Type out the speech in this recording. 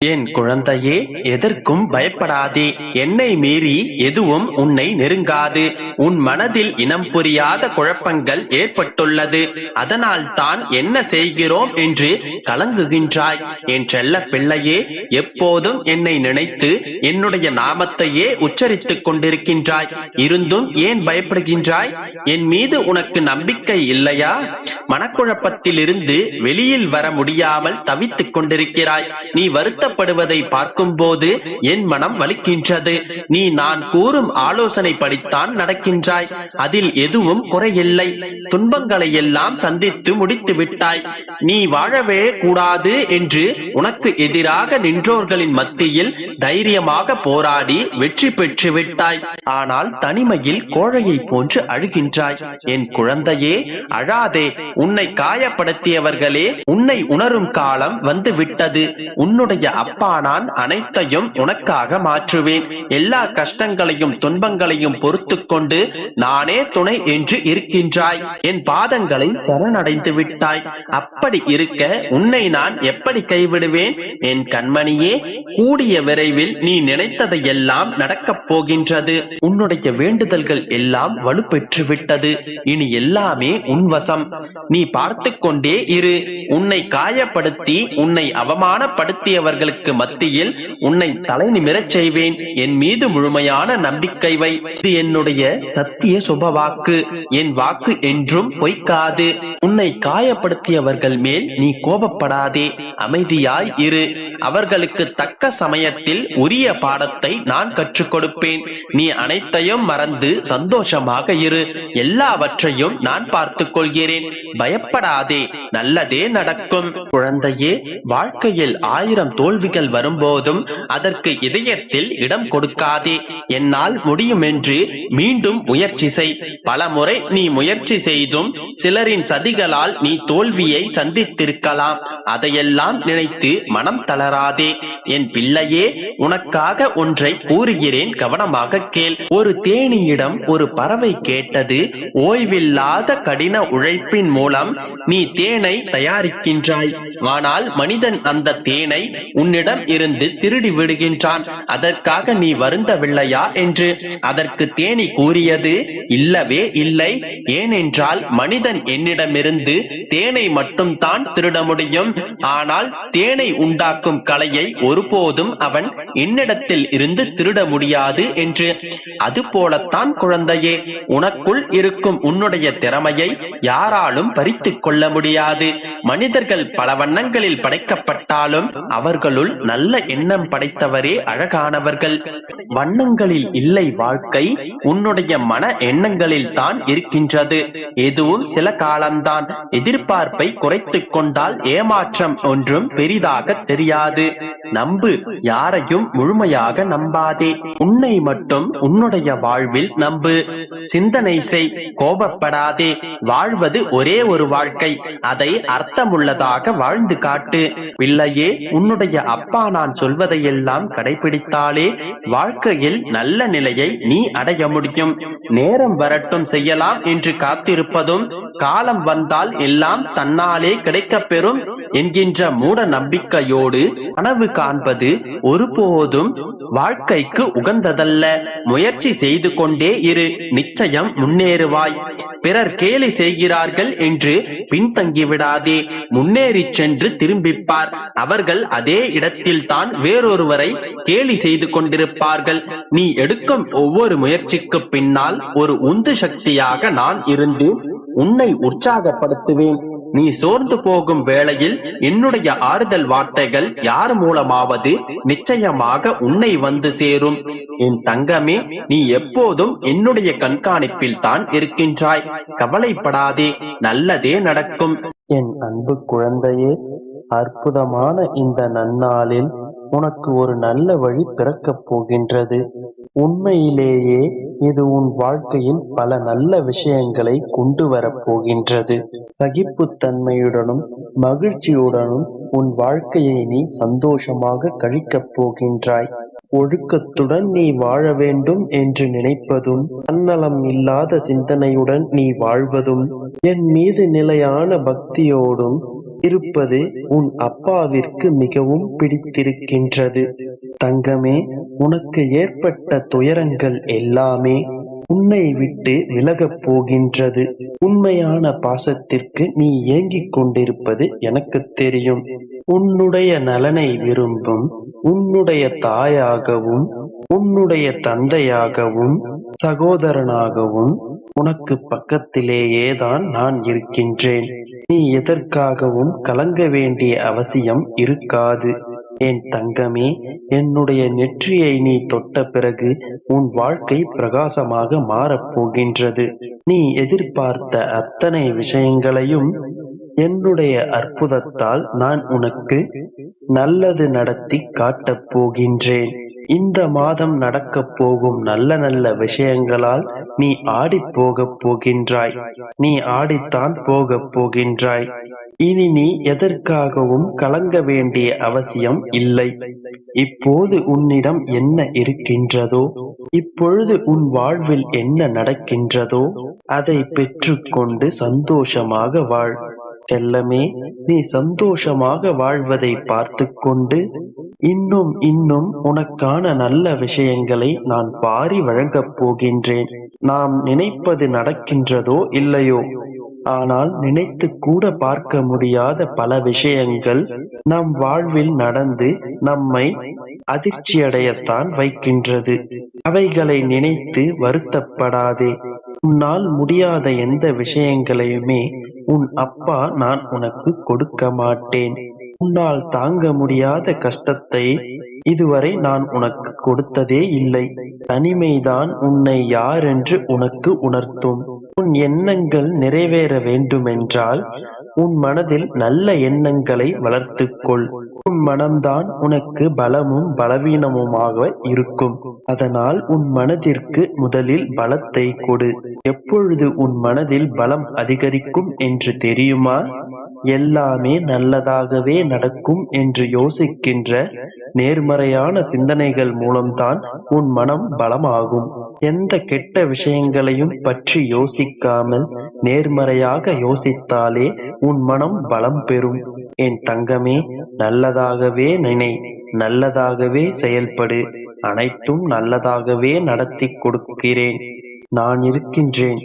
என் குழந்தையே, எதற்கும் பயப்படாதே. என்னை மீறி எதுவும் உன்னை நெருங்காது. உன் மனதில் இனம் புரியாத குழப்பங்கள் ஏற்பட்டுள்ளது. அதனால் தான் என்ன செய்கிறோம் என்று கலங்குகின்றாய். என் செல்ல பிள்ளையே, எப்போதும் என்னை நினைத்து என்னுடைய நாமத்தையே உச்சரித்துக் கொண்டிருக்கின்றாய். இருந்தும் ஏன் பயப்படுகின்றாய்? என் மீது உனக்கு நம்பிக்கை இல்லையா? மனக்குழப்பத்திலிருந்து வெளியில் வர முடியாமல் தவித்துக் கொண்டிருக்கிறாய். நீ வருத்தப்படுவதை பார்க்கும் போது என் மனம் வலிக்கின்றது. நீ நான் கூறும் ஆலோசனை படித்தான் நடக்கின்றாய். அதில் எதுவும் குறையில்லை. துன்பங்களை எல்லாம் சந்தித்து முடித்து விட்டாய். நீ வாழவே கூடாது என்று உனக்கு எதிராக நின்றோர்களின் மத்தியில் தைரியமாக போராடி வெற்றி பெற்று விட்டாய். ஆனால் தனிமையில் கோழையை போன்று அழுகின்றாய். என் குழந்தையே, அழாதே. உன்னை காயப்படுத்தியவர்களே உன்னை உணரும் காலம் வந்து விட்டது. உன்னுடைய அப்பா நான் அனைத்தையும் உனக்காக மாற்றுவேன். எல்லா கஷ்டங்களையும் துன்பங்களையும் பொறுத்து கொண்டு நானே துணை என்று இருக்கின்றாய். என் பாதங்களை சரணடைந்து விட்டாய். அப்படி இருக்க உன்னை நான் எப்படி கைவிடுவேன்? என் கண்மணியே, கூடிய விரைவில் நீ நினைத்ததை எல்லாம் நடக்கப் போகின்றது. உன்னுடைய வேண்டுதல்கள் எல்லாம் வலுப்பெற்று விட்டது. இனி எல்லாமே உன்வசம். நீ பார்த்து கொண்டே இரு. உன்னை காயப்படுத்தி உன்னை அவமானப்படுத்தியவர்களுக்கு மத்தியில் உன்னை தலை நிமிரச் செய்வேன். என் மீது முழுமையான நம்பிக்கை வை. இது என்னுடைய சத்திய சுப வாக்கு. என் வாக்கு என்றும் பொய்க்காது. உன்னை காயப்படுத்தியவர்கள் மேல் நீ கோபப்படாதே. அமைதியாய் இரு. அவர்களுக்கு தக்க சமயத்தில் உரிய பாடத்தை நான் கற்றுக் கொடுப்பேன். நீ அனைத்தையும் மறந்து சந்தோஷமாக இரு. எல்லாவற்றையும் நான் பார்த்துக் கொள்கிறேன். பயப்படாதே, நல்லதே நடக்கும். குழந்தையே, வாழ்க்கையில் 1000 தோல்விகள் வரும்போதும் அதற்கு இதயத்தில் இடம் கொடுக்காதே. என்னால் முடியும் என்று மீண்டும் முயற்சி செய். பல முறை நீ முயற்சி செய்தும் சிலரின் சதிகளால் நீ தோல்வியை சந்தித்திருக்கலாம். அதையெல்லாம் நினைத்து மனம் தளராதே. என் பிள்ளையே, உனக்காக ஒன்றை கூறுகிறேன், கவனமாக கேள். ஒரு தேனியிடம் ஒரு பறவை கேட்டது, ஓய்வில்லாத கடின உழைப்பின் மூலம் நீ தேனை தயாரிக்கின்றாய். ஆனால் மனிதன் அந்த தேனை உன்னிடம் இருந்து திருடி விடுகின்றான். அதற்காக நீ வருந்தவில்லையா என்று. அதற்கு தேனி கூறியது, இல்லவே இல்லை. ஏனென்றால் மனிதன் என்னிடமிருந்து தேனை மட்டும் தான் திருட முடியும். ஆனால் தேனை உண்டாக்கும் கலையை ஒருபோதும் அவன் என்னிடத்தில் இருந்து திருட முடியாது என்று. அது போலத்தான் குழந்தையே, உனக்குள் இருக்கும் உன்னுடைய திறமையை யாராலும் பறித்துக் கொள்ள முடியாது. மனிதர்கள் பல வண்ணங்களில் படைக்கப்பட்டாலும் அவர்களுள் நல்ல எண்ணம் படைத்தவரே அழகானவர்கள். வண்ணங்களில் இல்லை வாழ்க்கை, உன்னுடைய மன எண்ணங்களில் தான் இருக்கின்றது. எதுவும் சில காலம்தான். எதிர்பார்ப்பை குறைத்துக் கொண்டால் ஏமாற்றம் ஒன்றும் பெரிதாக தெரியாது. நம்பு, யாரையும் முழுமையாக நம்பாதே. உன்னை மட்டும் உன்னுடைய வாழ்வில் நம்பு. சிந்தனை செய், கோபப்படாதே. வாழ்வது ஒரே ஒரு வாழ்க்கை. அதை அர்த்தமுள்ளதாக வாழ்ந்து காட்டு. பிள்ளையே, உன்னுடைய அப்பா நான் சொல்வதையெல்லாம் கடைபிடித்தாலே வாழ்க்கையில் நல்ல நிலையை நீ அடைய முடியும். நேரம் வரட்டும் செய்யலாம் என்று காத்திருப்பதும், காலம் வந்தால் எல்லாம் தன்னாலே கிடைக்கப் பெறும் என்கின்ற மூட நம்பிக்கையோடு கனவு காண்பது ஒருபோதும் வாழ்க்கைக்கு உகந்ததல்ல. முயற்சி செய்து கொண்டே இரு. நிச்சயம் முன்னேறுவாய். பிறர் கேலி செய்கிறார்கள் என்று பின்தங்கிவிடாதே. முன்னேறி சென்று திரும்பிப்பார். அவர்கள் அதே இடத்தில் தான் வேறொருவரை கேலி செய்து கொண்டிருப்பார்கள். நீ எடுக்கும் ஒவ்வொரு முயற்சிக்கு பின்னால் ஒரு உந்து சக்தியாக நான் இருந்து உன்னை உற்சாகப்படுத்துவேன். நீ சோர்ந்து போகும் வேளையில் என்னுடைய ஆறுதல் வார்த்தைகள் யார் மூலமாவது நிச்சயமாக உன்னை வந்து சேரும். என் தங்கமே, நீ எப்போதும் என்னுடைய கண்காணிப்பில் தான் இருக்கின்றாய். கவலைப்படாதே, நல்லதே நடக்கும். என் அன்பு குழந்தையே, அற்புதமான இந்த நன்னாளில் உனக்கு ஒரு நல்ல வழி பிறக்கப் போகின்றது. உண்மையிலேயே இது உன் வாழ்க்கையில் பல நல்ல விஷயங்களை கொண்டு வரப்போகின்றது. சகிப்புத்தன்மையுடனும் மகிழ்ச்சியுடனும் உன் வாழ்க்கையை நீ சந்தோஷமாக கழிக்கப் போகின்றாய். ஒழுக்கத்துடன் நீ வாழ வேண்டும் என்று நினைப்பதும், தன்னலம் இல்லாத சிந்தனையுடன் நீ வாழ்வதும், என் மீது நிலையான பக்தியோடும் இருப்பது உன் அப்பாவிற்கு மிகவும் பிடித்திருக்கின்றது. தங்கமே, உனக்கு ஏற்பட்ட துயரங்கள் எல்லாமே உன்னை விட்டு விலகப் போகின்றது. உண்மையான பாசத்திற்கு நீ ஏங்கிக் கொண்டிருப்பது எனக்கு தெரியும். உன்னுடைய நலனை விரும்பும் உன்னுடைய தாயாகவும் உன்னுடைய தந்தையாகவும் சகோதரனாகவும் உனக்கு பக்கத்திலேயேதான் நான் இருக்கின்றேன். நீ எதற்காகவும் கலங்க வேண்டிய அவசியம் இருக்காது. என் தங்கமே, என்னுடைய நெற்றியை நீ தொட்ட பிறகு உன் வாழ்க்கை பிரகாசமாக மாறப்போகின்றது. நீ எதிர்பார்த்த அத்தனை விஷயங்களையும் என்னுடைய அற்புதத்தால் நான் உனக்கு நல்லது நடத்தி காட்டப் போகின்றேன். இந்த மாதம் நடக்கப் போகும் நல்ல நல்ல விஷயங்களால் நீ ஆடிப் போகப் போகின்றாய். நீ ஆடித்தான் போகப் போகின்றாய். இனி நீ எதற்காகவும் கலங்க வேண்டிய அவசியம் இல்லை. இப்போது உன்னிடம் என்ன இருக்கின்றதோ, இப்பொழுது உன் வாழ்வில் என்ன நடக்கின்றதோ அதை பெற்றுக்கொண்டு சந்தோஷமாக வாழ். செல்லமே, நீ சந்தோஷமாக வாழ்வதை பார்த்து கொண்டு இன்னும் இன்னும் உனக்கான நல்ல விஷயங்களை நான் வாரி வழங்கப் போகின்றேன். நாம் நினைப்பது நடக்கின்றதோ இல்லையோ, ஆனால் நினைத்து கூட பார்க்க முடியாத பல விஷயங்கள் நம் வாழ்வில் நடந்து நம்மை அதிர்ச்சியடையத்தான் வைக்கின்றது. அவைகளை நினைத்து வருத்தப்படாதே. உன்னால் முடியாத எந்த விஷயங்களையுமே உன் அப்பா நான் உனக்கு கொடுக்க மாட்டேன். உன்னால் தாங்க முடியாத கஷ்டத்தை இதுவரை நான் உனக்கு கொடுத்ததே இல்லை. தனிமைதான் உன்னை யாரென்று உனக்கு உணர்த்தும். உன் எண்ணங்கள் நிறைவேற வேண்டுமென்றால் உன் மனதில் நல்ல எண்ணங்களை வளர்த்துக்கொள். உன் மனம்தான் உனக்கு பலமும் பலவீனமுமாக இருக்கும். அதனால் உன் மனதிற்கு முதலில் பலத்தை கொடு. எப்பொழுது உன் மனதில் பலம் அதிகரிக்கும் என்று தெரியுமா? எல்லாமே நல்லதாகவே நடக்கும் என்று யோசிக்கின்ற நேர்மறையான சிந்தனைகள் மூலம்தான் உன் மனம் பலமாகும். எந்த கெட்ட விஷயங்களையும் பற்றி யோசிக்காமல் நேர்மறையாக யோசித்தாலே உன் மனம் பலம் பெறும். என் தங்கமே, நல்லதாகவே நினை, நல்லதாகவே செயல்படு. அனைத்தும் நல்லதாகவே நடத்தி கொடுக்கிறேன். நான் இருக்கின்றேன்.